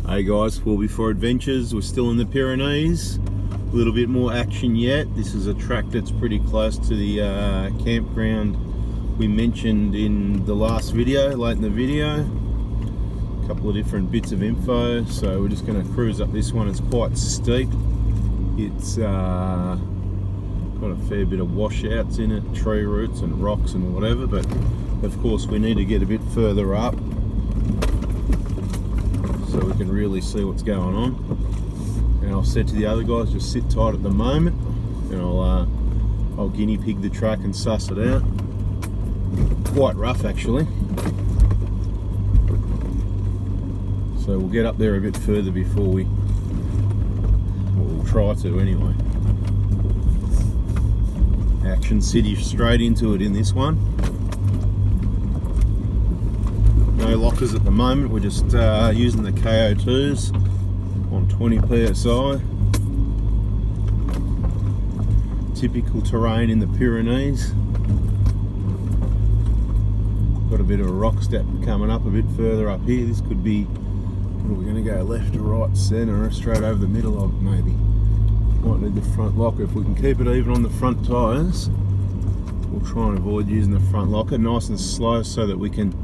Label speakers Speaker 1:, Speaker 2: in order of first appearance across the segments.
Speaker 1: Hey guys, 4x4 Adventures. We're still in the Pyrenees. A little bit more action yet. This is a track that's pretty close to the campground we mentioned in the last video, late in the video. A couple of different bits of info. So we're just going to cruise up this one. It's quite steep. It's got a fair bit of washouts in it, tree roots and rocks and whatever, but of course we need to get a bit further up so we can really see what's going on. And I've said to the other guys, just sit tight at the moment and I'll guinea pig the track and suss it out. Quite rough actually, so we'll get up there a bit further before we'll try to anyway. Action City, straight into it in this one. No lockers at the moment, we're just using the KO2s on 20 PSI. Typical terrain in the Pyrenees. Got a bit of a rock step coming up a bit further up here. This could be, we're going to go left to right, centre, or straight over the middle of it maybe. Might need the front locker. If we can keep it even on the front tyres, we'll try and avoid using the front locker. Nice and slow so that we can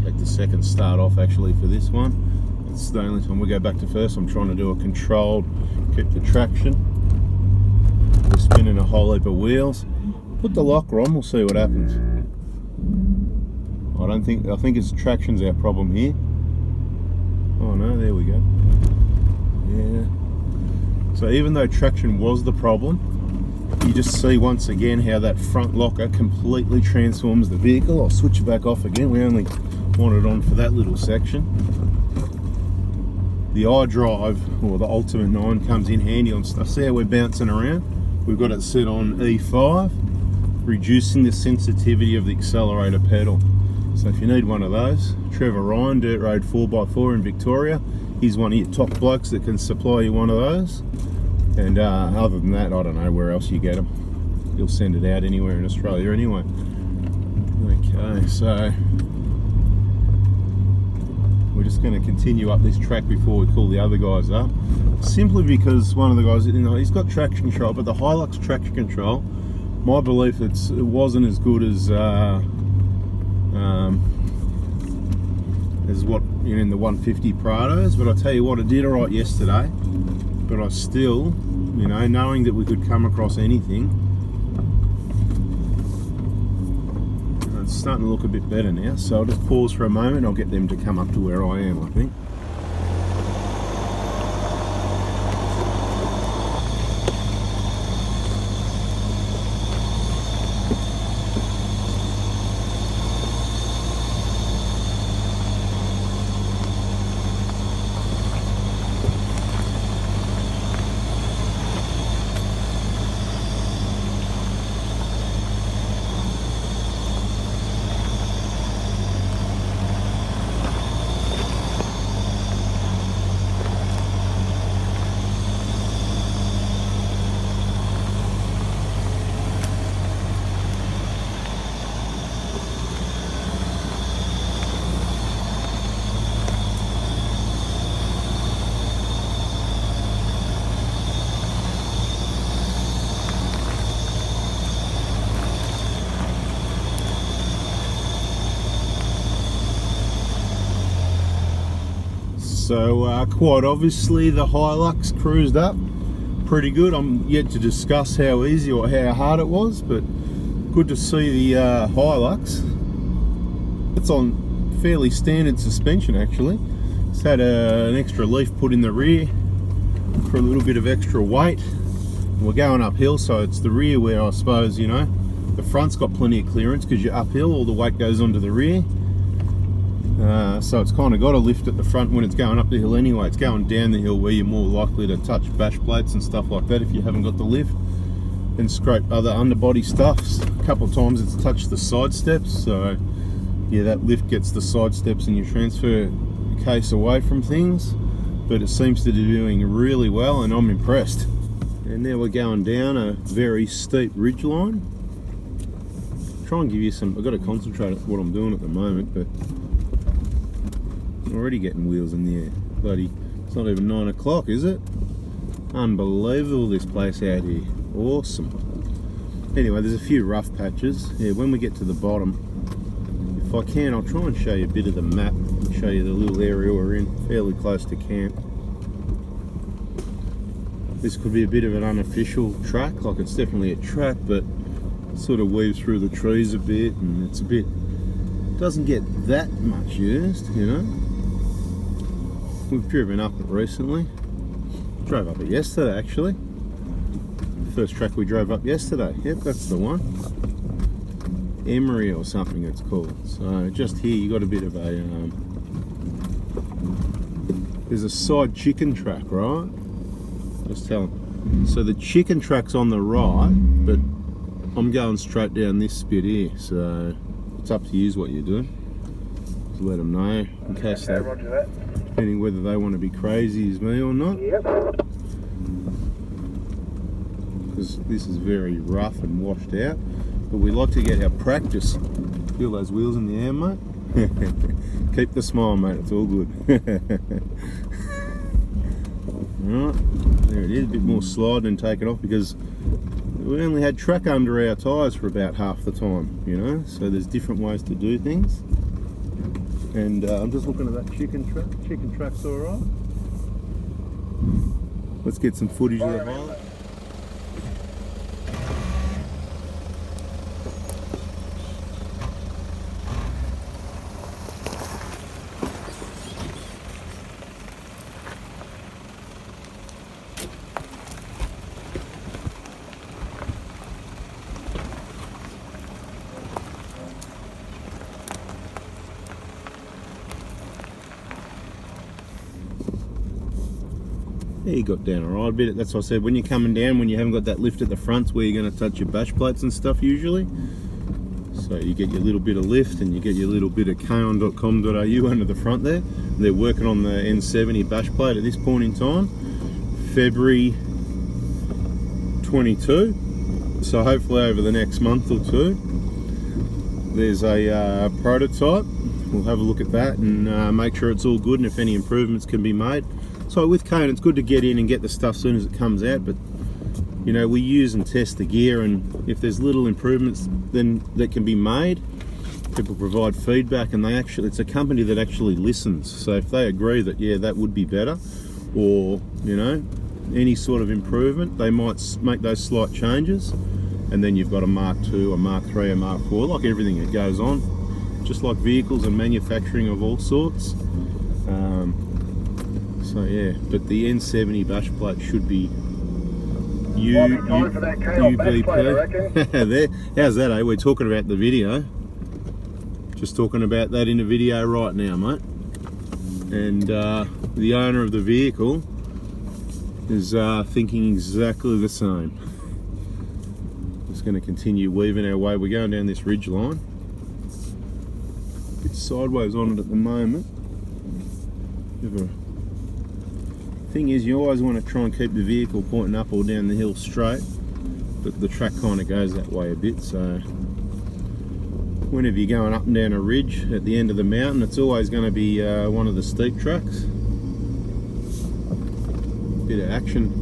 Speaker 1: take the second start off actually for this one. It's the only time we go back to first. I'm trying to do a controlled, keep the traction. We're spinning a whole heap of wheels. Put the locker on, we'll see what happens. I think it's traction's our problem here. Oh no, there we go. Yeah. So even though traction was the problem, you just see once again how that front locker completely transforms the vehicle. I'll switch it back off again. We only want it on for that little section. The iDrive, or the Ultimate 9, comes in handy on stuff. See how we're bouncing around? We've got it set on E5, reducing the sensitivity of the accelerator pedal. So if you need one of those, Trevor Ryan, Dirt Road 4x4 in Victoria, he's one of your top blokes that can supply you one of those. And other than that, I don't know where else you get them. He'll send it out anywhere in Australia anyway. Okay, so we're just going to continue up this track before we call the other guys up. Simply because one of the guys, he's got traction control, but the Hilux traction control, my belief it wasn't as good as what in the 150 Prados, but I tell you what, it did alright yesterday. But I still, knowing that we could come across anything, it's starting to look a bit better now. So I'll just pause for a moment. I'll get them to come up to where I am, I think. So quite obviously the Hilux cruised up pretty good. I'm yet to discuss how easy or how hard it was, but good to see the Hilux. It's on fairly standard suspension actually. It's had an extra leaf put in the rear for a little bit of extra weight. We're going uphill, so it's the rear where I suppose, the front's got plenty of clearance because you're uphill, all the weight goes onto the rear. So it's kind of got a lift at the front when it's going up the hill anyway. It's going down the hill where you're more likely to touch bash plates and stuff like that if you haven't got the lift, and scrape other underbody stuffs. A couple of times it's touched the side steps, so yeah, that lift gets the side steps and you transfer the case away from things, but it seems to be doing really well and I'm impressed. And now we're going down a very steep ridge line. Try and give you some, I've got to concentrate on what I'm doing at the moment, but Already getting wheels in the air. Bloody, it's not even 9 o'clock, is it? Unbelievable, this place out here. Awesome. Anyway, there's a few rough patches. Yeah, when we get to the bottom, if I can, I'll try and show you a bit of the map and show you the little area we're in, fairly close to camp. This could be a bit of an unofficial track, like it's definitely a track, but it sort of weaves through the trees a bit, and it's a bit, doesn't get that much used, you know. We've driven up it recently. Drove up it yesterday, actually. First track we drove up yesterday. Yep, that's the one. Emery or something it's called. So just here you got a bit of a there's a side chicken track, right? Just tell them. So the chicken track's on the right, but I'm going straight down this bit here. So it's up to you what you're doing. Just let them know in case they, depending whether they want to be crazy as me or not.
Speaker 2: Yep.
Speaker 1: Because this is very rough and washed out, but we like to get our practice. Feel those wheels in the air, mate? Keep the smile, mate, it's all good. Alright, there it is, a bit more sliding and take it off, because we only had track under our tyres for about half the time, you know, so there's different ways to do things. And I'm just looking at that chicken track. Chicken track's alright. Let's get some footage of the highlight. Yeah, you got down alright a bit. That's what I said, when you're coming down, when you haven't got that lift at the front, where you're going to touch your bash plates and stuff usually. So you get your little bit of lift and you get your little bit of kaon.com.au under the front there. And they're working on the N70 bash plate at this point in time, February 22. So hopefully over the next month or two, there's a prototype. We'll have a look at that and make sure it's all good, and if any improvements can be made. So with Kaon, it's good to get in and get the stuff as soon as it comes out, but you know, we use and test the gear, and if there's little improvements then that can be made, people provide feedback, and they actually, it's a company that actually listens. So if they agree that yeah, that would be better, or you know, any sort of improvement, they might make those slight changes, and then you've got a Mark II, a Mark III, a Mark IV, like everything that goes on, just like vehicles and manufacturing of all sorts. So yeah, but the N70 bash plate should be UVP. There, how's that, eh? We're talking about the video. Just talking about that in the video right now, mate. And the owner of the vehicle is thinking exactly the same. Just going to continue weaving our way. We're going down this ridge line. It's sideways on it at the moment. Thing is, you always want to try and keep the vehicle pointing up or down the hill straight, but the track kind of goes that way a bit. So whenever you're going up and down a ridge at the end of the mountain, it's always going to be one of the steep tracks. Bit of action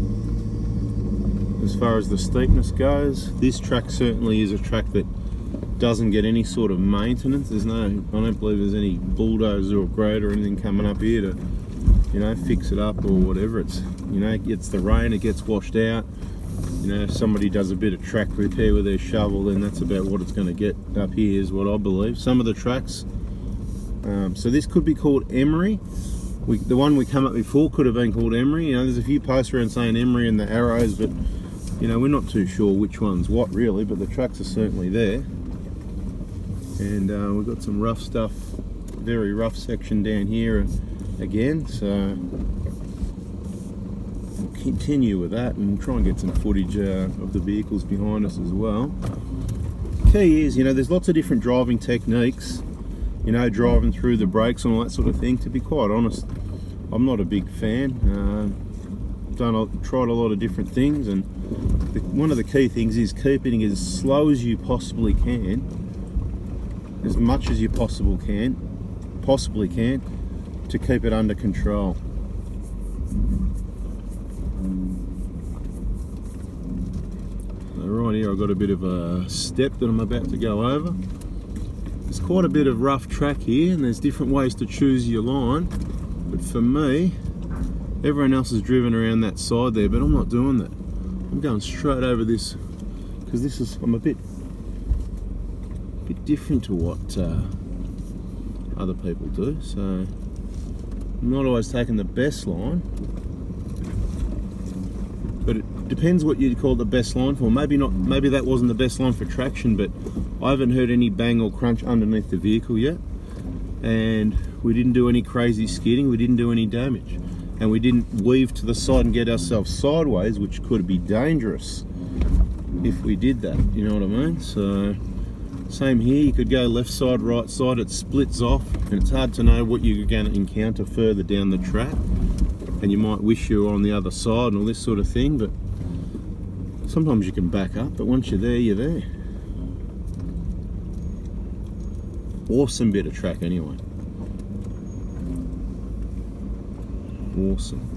Speaker 1: as far as the steepness goes. This track certainly is a track that doesn't get any sort of maintenance. There's no, I don't believe there's any bulldozer or grader or anything coming up here to, you know, fix it up or whatever. It's, you know, it gets the rain, it gets washed out. You know, if somebody does a bit of track repair with their shovel, then that's about what it's going to get up here, is what I believe. Some of the tracks. So this could be called Emery. The one we come up before could have been called Emery. You know, there's a few posts around saying Emery and the arrows, but you know, we're not too sure which one's what really. But the tracks are certainly there. And we've got some rough stuff, very rough section down here again, so we'll continue with that and try and get some footage of the vehicles behind us as well. Key is, you know, there's lots of different driving techniques, you know, driving through the brakes and all that sort of thing. To be quite honest, I'm not a big fan. Tried a lot of different things, and one of the key things is keeping it as slow as you possibly can, as much as you possibly can, to keep it under control. So right here I've got a bit of a step that I'm about to go over. There's quite a bit of rough track here and there's different ways to choose your line, but for me, everyone else has driven around that side there, but I'm not doing that. I'm going straight over this because this is, I'm a bit different to what other people do, so I'm not always taking the best line, but it depends what you'd call the best line for. Maybe not, maybe that wasn't the best line for traction, but I haven't heard any bang or crunch underneath the vehicle yet, and we didn't do any crazy skidding, we didn't do any damage, and we didn't weave to the side and get ourselves sideways, which could be dangerous if we did that, you know what I mean? So same here, you could go left side, right side, it splits off and it's hard to know what you're going to encounter further down the track, and you might wish you were on the other side and all this sort of thing, but sometimes you can back up, but once you're there, you're there. Awesome bit of track anyway. Awesome.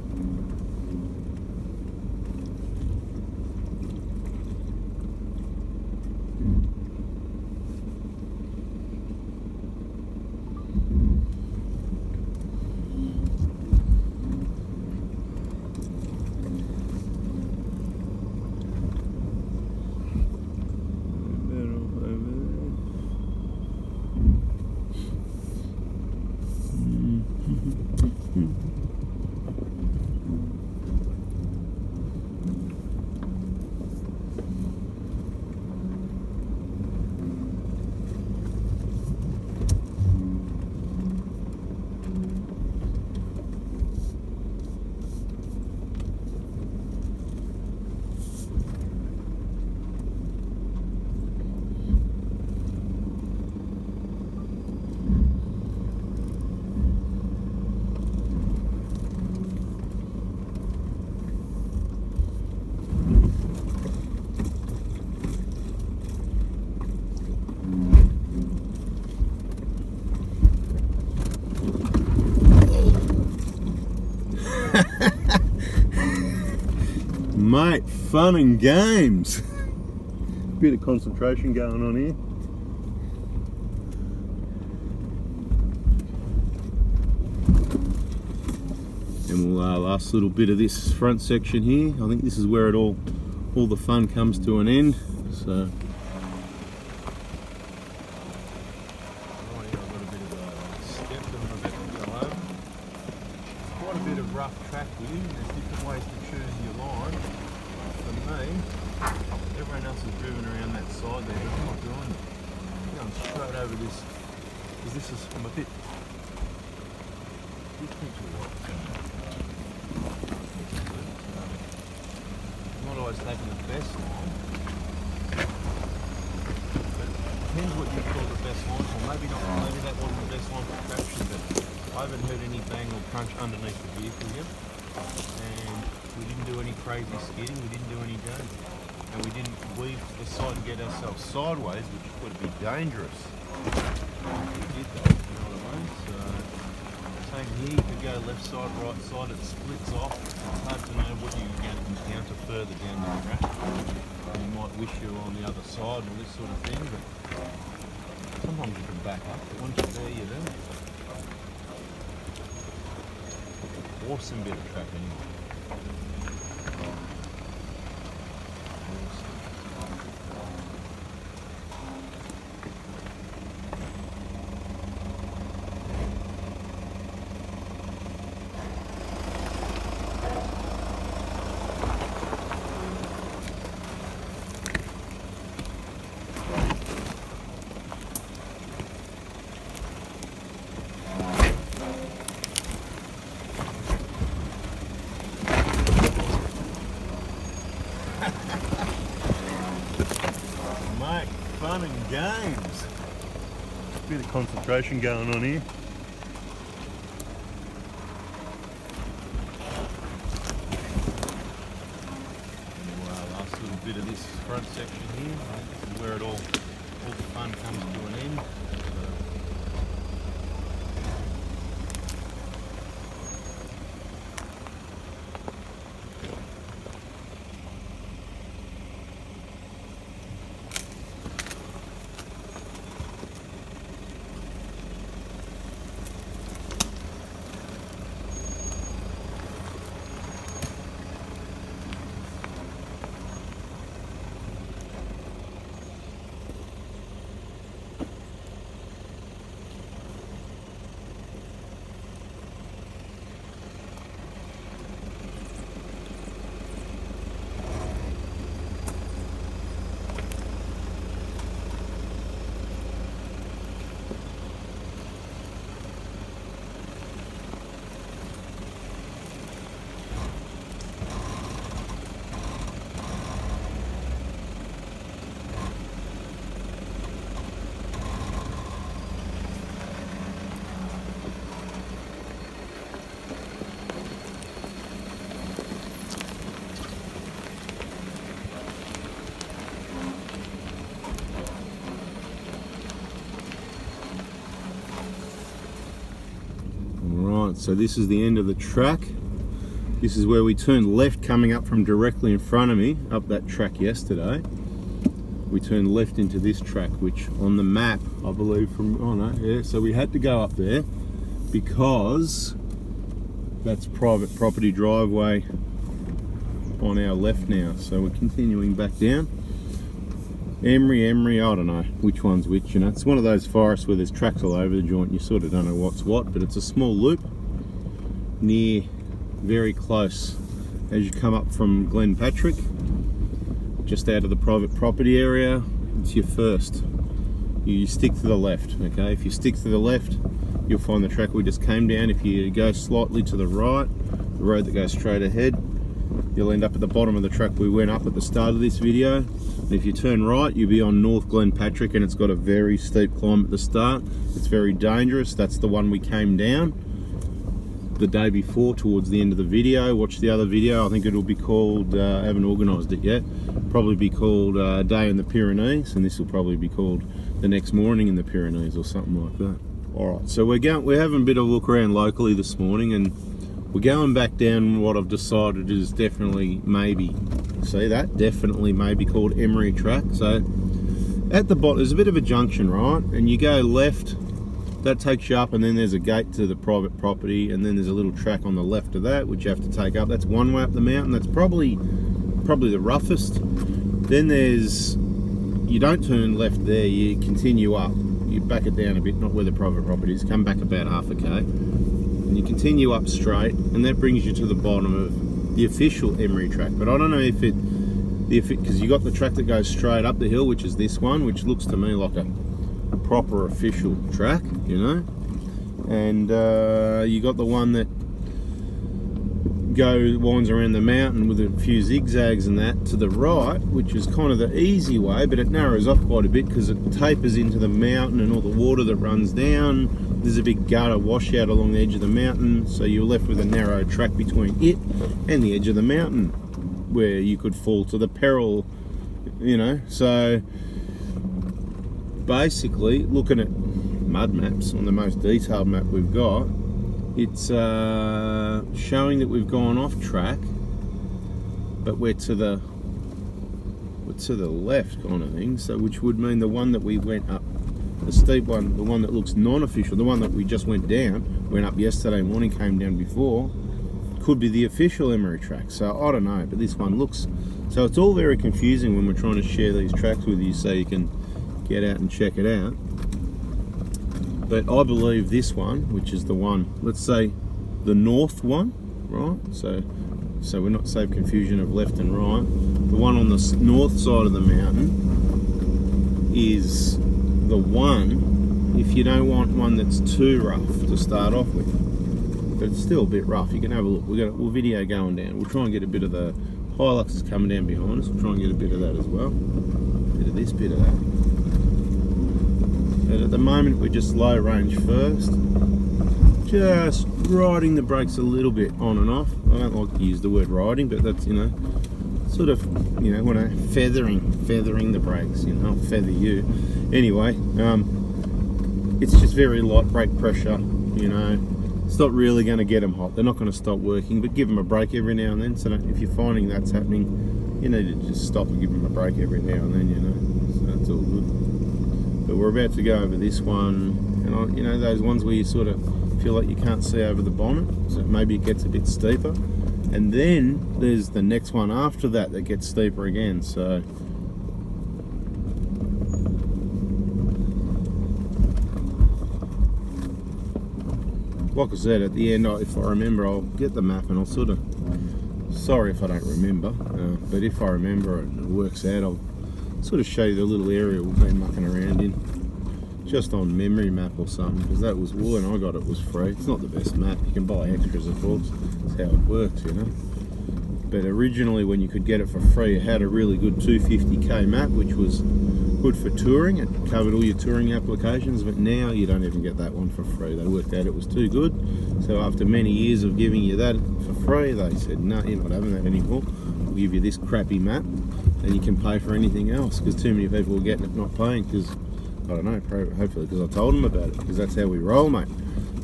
Speaker 1: Mate, fun and games. Bit of concentration going on here. And we'll last little bit of this front section here. I think this is where it all the fun comes to an end. So rough track here, there's different ways to choose your line. For me, everyone else is driven around that side there, but I'm not doing it. I'm going straight over this, because this is, I'm a bit different to what I'm not always taking the best line, but it depends what you call the best line for. Maybe not, maybe that wasn't the best line for traction, but I haven't heard any bang or crunch underneath the vehicle yet, and we didn't do any crazy skidding, we didn't do any damage, and we didn't weave to the side and get ourselves sideways, which would be dangerous. We did though, you know what I mean? So, same here, you could go left side, right side, it splits off. It's hard to know what you're going to encounter further down the track. You might wish you were on the other side and all this sort of thing, but sometimes you can back up, but once you're there, you're there. Awesome bit of track anyway. Mate, fun and games. Bit of concentration going on here. And last little bit of this front section here. This is where it all the fun comes to an end. So, Right, so this is the end of the track. This is where we turned left coming up from directly in front of me, up that track yesterday. We turned left into this track, which on the map, I believe from, oh no, yeah, so we had to go up there because that's private property driveway on our left now. So we're continuing back down. Emery, I don't know which one's which, you know. It's one of those forests where there's tracks all over the joint. You sort of don't know what's what, but it's a small loop near, very close as you come up from Glenpatrick, just out of the private property area. It's your first. You stick to the left, okay? If you stick to the left, you'll find the track we just came down. If you go slightly to the right, the road that goes straight ahead, you'll end up at the bottom of the track we went up at the start of this video. And if you turn right, you'll be on North Glenpatrick, and it's got a very steep climb at the start. It's very dangerous. That's the one we came down the day before towards the end of the video. Watch the other video. I think it'll be called, I haven't organised it yet, probably be called A Day in the Pyrenees, and this will probably be called The Next Morning in the Pyrenees or something like that. Alright, so we're having a bit of a look around locally this morning, and we're going back down what I've decided is definitely maybe, see that? Definitely maybe called Emery Track. So at the bottom, there's a bit of a junction, right? And you go left, that takes you up, and then there's a gate to the private property, and then there's a little track on the left of that which you have to take up. That's one way up the mountain. That's probably the roughest. Then there's, you don't turn left there, you continue up, you back it down a bit, not where the private property is, come back about half a k, and you continue up straight, and that brings you to the bottom of the official Emery Track. But I don't know if because you got the track that goes straight up the hill, which is this one, which looks to me like a proper official track, you know, and you got the one that winds around the mountain with a few zigzags and that to the right, which is kind of the easy way, but it narrows off quite a bit because it tapers into the mountain and all the water that runs down. There's a big gutter washout along the edge of the mountain, so you're left with a narrow track between it and the edge of the mountain where you could fall to the peril, you know. So basically, looking at mud maps on the most detailed map we've got, it's showing that we've gone off track, but we're to the left kind of thing. So which would mean the one that we went up, the steep one, the one that looks non-official, the one that we just went up yesterday morning, came down before, could be the official Emery Track. So I don't know, but this one looks, so it's all very confusing when we're trying to share these tracks with you so you can get out and check it out. But I believe this one, which is the one, let's say the north one, right? So we're not save confusion of left and right. The one on the north side of the mountain is the one if you don't want one that's too rough to start off with. But it's still a bit rough. You can have a look. We'll video going down. We'll try and get a bit of the Hilux is coming down behind us. We'll try and get a bit of that as well. Bit of this, bit of that. But at the moment we're just low range first, just riding the brakes a little bit on and off. I don't like to use the word riding, but that's, you know, sort of, you know, when I'm feathering the brakes, you know, I'll feather you. Anyway, it's just very light brake pressure, you know. It's not really going to get them hot. They're not going to stop working, but give them a break every now and then. So if you're finding that's happening, you need to just stop and give them a break every now and then, you know. So that's all good. But we're about to go over this one, and you know, those ones where you sort of feel like you can't see over the bonnet, so maybe it gets a bit steeper. And then there's the next one after that that gets steeper again. So like I said, at the end, if I remember, I'll get the map and I'll sort of, sorry if I don't remember, but if I remember and it works out, I'll sort of show you the little area we've been mucking around in, just on memory map or something, because that was, when I got it was free. It's not the best map, you can buy extras of course, that's how it works, you know. But originally when you could get it for free, it had a really good 250k map, which was good for touring. It covered all your touring applications, but now you don't even get that one for free. They worked out it was too good, so after many years of giving you that for free, they said, no, you're not having that anymore. We'll give you this crappy map and you can pay for anything else, because too many people were getting it not paying, because I don't know, hopefully because I told them about it, because that's how we roll, mate.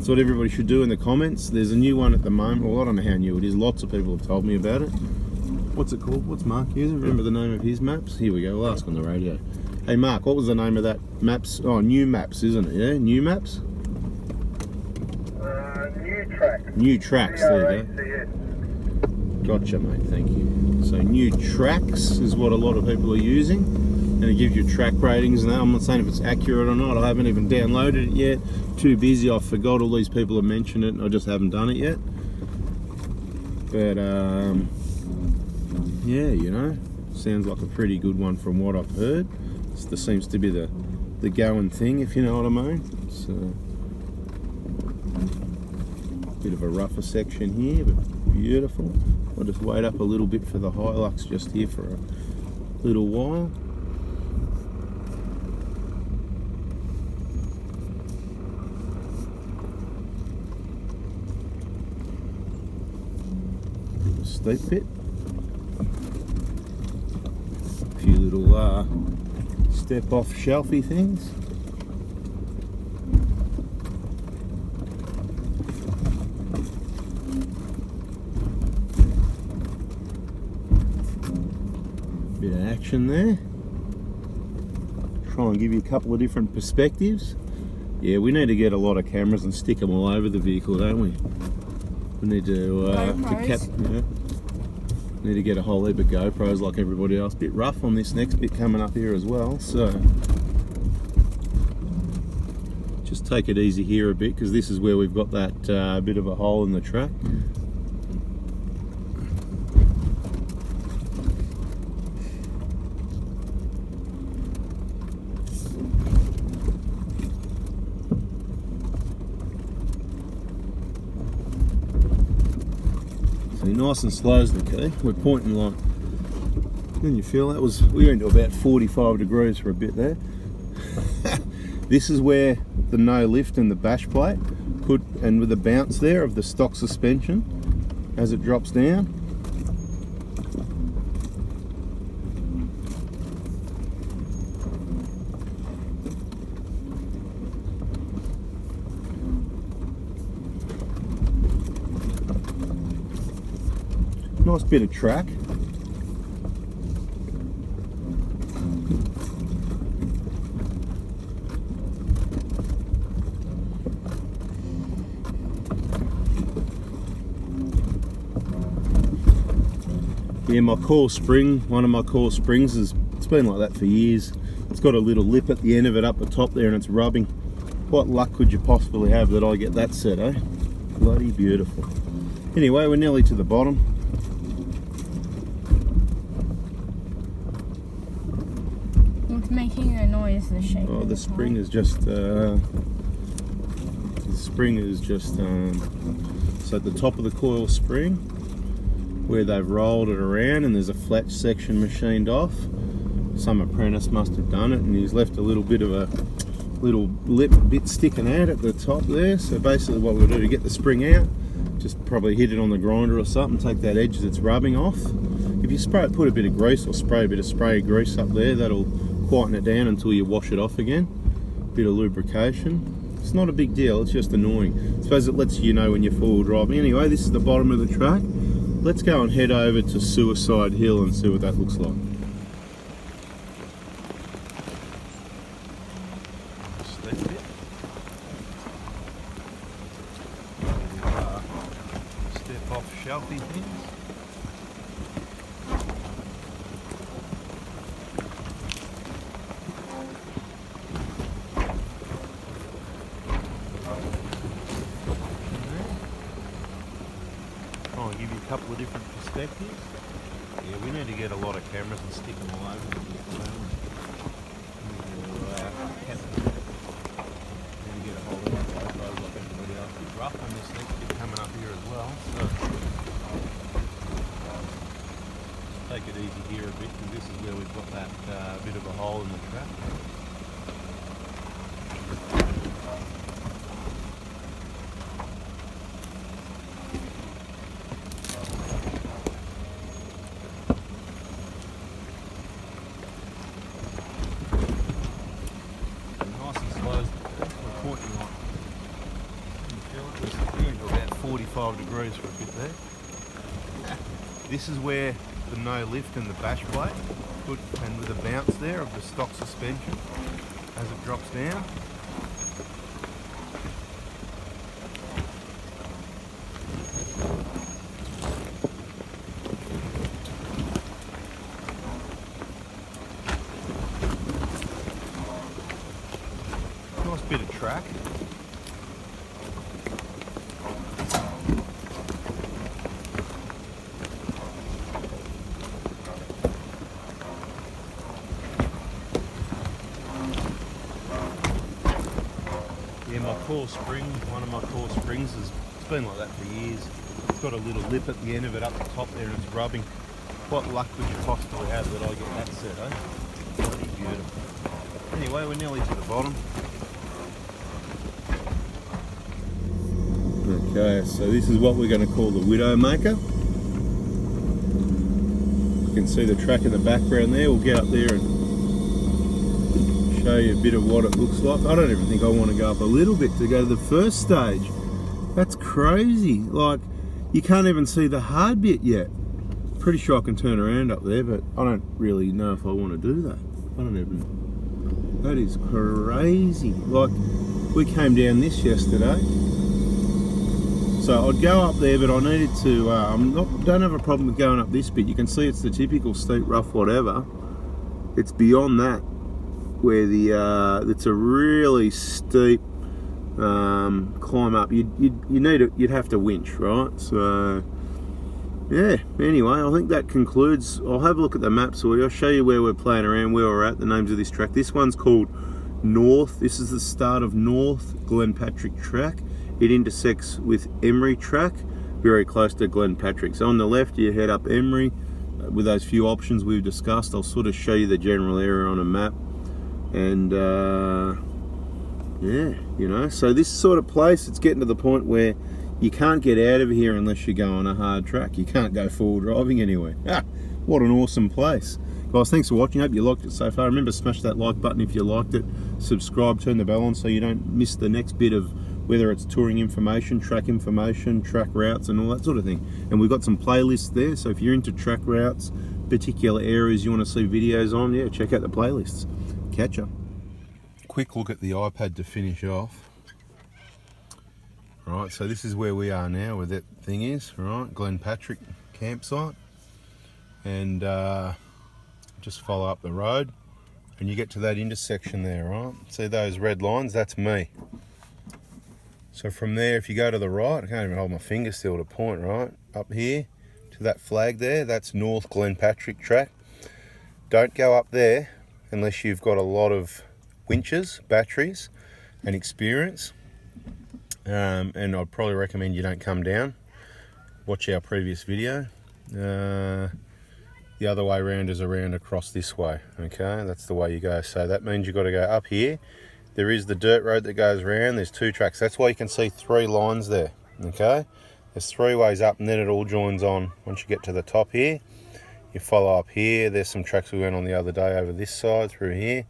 Speaker 1: That's what everybody should do in the comments. There's a new one at the moment. Well, I don't know how new it is. Lots of people have told me about it. What's it called? What's Mark using? Remember the name of his maps? Here we go. We'll ask on the radio. Hey Mark, what was the name of that maps? Oh, New Maps, isn't it? Yeah, New Maps.
Speaker 2: New Tracks.
Speaker 1: New Tracks. There you go. Gotcha, mate. Thank you. So New Tracks is what a lot of people are using, and it gives you track ratings. And I'm not saying if it's accurate or not. I haven't even downloaded it yet. Too busy. I forgot all these people have mentioned it, and I just haven't done it yet. But yeah, you know, sounds like a pretty good one from what I've heard. This seems to be the going thing, if you know what I mean. It's a bit of a rougher section here, but beautiful. I'll just wait up a little bit for the Hilux just here for a little while. A steep bit. A few little step off shelfy things. Bit of action there. Try and give you a couple of different perspectives. Yeah, we need to get a lot of cameras and stick them all over the vehicle, don't we? We need to need to get a whole heap of GoPros like everybody else. Bit rough on this next bit coming up here as well, so just take it easy here a bit, because this is where we've got that bit of a hole in the track. So nice and slow is the key. We're pointing like, didn't you feel that was, we went to about 45 degrees for a bit there. This is where the no lift and the bash plate could, and with the bounce there of the stock suspension as it drops down. Nice bit of track. Yeah, my core spring, one of my core springs, it's been like that for years. It's got a little lip at the end of it up the top there, and it's rubbing. What luck could you possibly have that I get that set, eh? Bloody beautiful. Anyway, we're nearly to the bottom.
Speaker 3: It's making a noise, the shape.
Speaker 1: Oh, the spring is just so at the top of the coil spring, where they've rolled it around, and there's a flat section machined off. Some apprentice must have done it, and he's left a little bit of a little lip bit sticking out at the top there. So basically what we'll do to get the spring out, just probably hit it on the grinder or something, take that edge that's rubbing off. If you put a bit of grease or spray a bit of spray grease up there, that'll quieten it down until you wash it off again. Bit of lubrication. It's not a big deal, it's just annoying. I suppose it lets you know when you're forward driving. Anyway, this is the bottom of the track. Let's go and head over to Suicide Hill and see what that looks like. Step off shelfy things. I'll give you a couple of different perspectives. Yeah, we need to get a lot of cameras and stick them all over. Maybe get a whole lot of GoPros like everybody else. It's rough on this next bit coming up here as well. So take it easy here a bit, because this is where we've got that bit of a hole in the track. 45 degrees for a bit there. This is where the no lift and the bash plate, good, and with a bounce there of the stock suspension as it drops down. Nice bit of track. Yeah, my core spring, one of my core springs it's been like that for years. It's got a little lip at the end of it up the top there and it's rubbing. What luck would you possibly have that I get that set, eh? Bloody beautiful. Anyway, we're nearly to the bottom. Okay, so this is what we're going to call the Widowmaker. You can see the track in the background there. We'll get up there and show you a bit of what it looks like. I don't even think I want to go up a little bit to go to the first stage. That's crazy. Like, you can't even see the hard bit yet. Pretty sure I can turn around up there, but I don't really know if I want to do that. I don't even... That is crazy. Like, we came down this yesterday. So I'd go up there, but I needed to, don't have a problem with going up this bit. You can see it's the typical steep, rough, whatever. It's beyond that, where the, it's a really steep climb up. You'd have to winch, right? So, yeah, anyway, I think that concludes. I'll have a look at the map for you. I'll show you where we're playing around, where we're at, the names of this track. This one's called North. This is the start of North Glenpatrick Track. It intersects with Emery Track, very close to Glenpatrick. So on the left, you head up Emery with those few options we've discussed. I'll sort of show you the general area on a map. And yeah, you know, so this sort of place, it's getting to the point where you can't get out of here unless you go on a hard track. You can't go forward driving anywhere. What an awesome place. Guys, thanks for watching. Hope you liked it so far. Remember, smash that like button if you liked it. Subscribe, turn the bell on so you don't miss the next bit of whether it's touring information, track routes and all that sort of thing. And we've got some playlists there, so if you're into track routes, particular areas you want to see videos on, yeah, check out the playlists. Catch ya. Quick look at the iPad to finish off. Right, so this is where we are now, where that thing is, right, Glenpatrick campsite. And just follow up the road and you get to that intersection there, right? See those red lines? That's me. So from there, if you go to the right, I can't even hold my finger still to point, right? Up here to that flag there, that's North Glenpatrick Track. Don't go up there unless you've got a lot of winches, batteries and experience. And I'd probably recommend you don't come down. Watch our previous video. The other way around is around across this way, okay? That's the way you go. So that means you've got to go up here. There is the dirt road that goes around. There's two tracks. That's why you can see three lines there, okay? There's three ways up and then it all joins on. Once you get to the top here, you follow up here. There's some tracks we went on the other day over this side through here.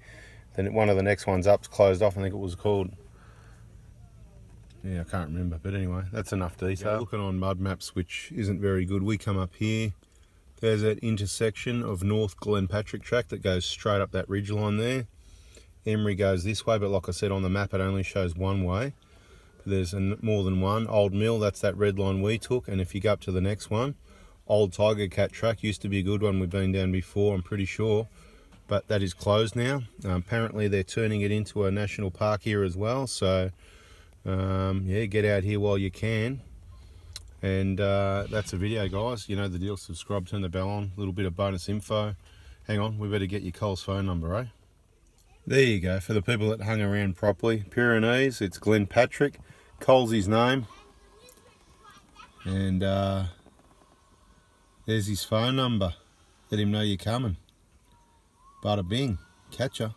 Speaker 1: Then one of the next ones up's closed off. I think it was called, yeah, I can't remember. But anyway, that's enough detail. Looking on mud maps, which isn't very good. We come up here. There's that intersection of North Glenpatrick Track that goes straight up that ridge line there. Emery goes this way, but like I said, on the map it only shows one way. But there's more than one. Old Mill, that's that red line we took. And if you go up to the next one, Old Tiger Cat Track used to be a good one. We've been down before, I'm pretty sure. But that is closed now. Apparently they're turning it into a national park here as well. So, yeah, get out here while you can. And that's a video, guys. You know the deal. Subscribe, turn the bell on. A little bit of bonus info. Hang on, we better get your Cole's phone number, eh? There you go. For the people that hung around properly. Pyrenees, it's Glenpatrick. Cole's his name. And there's his phone number. Let him know you're coming. Bada bing. Catch ya.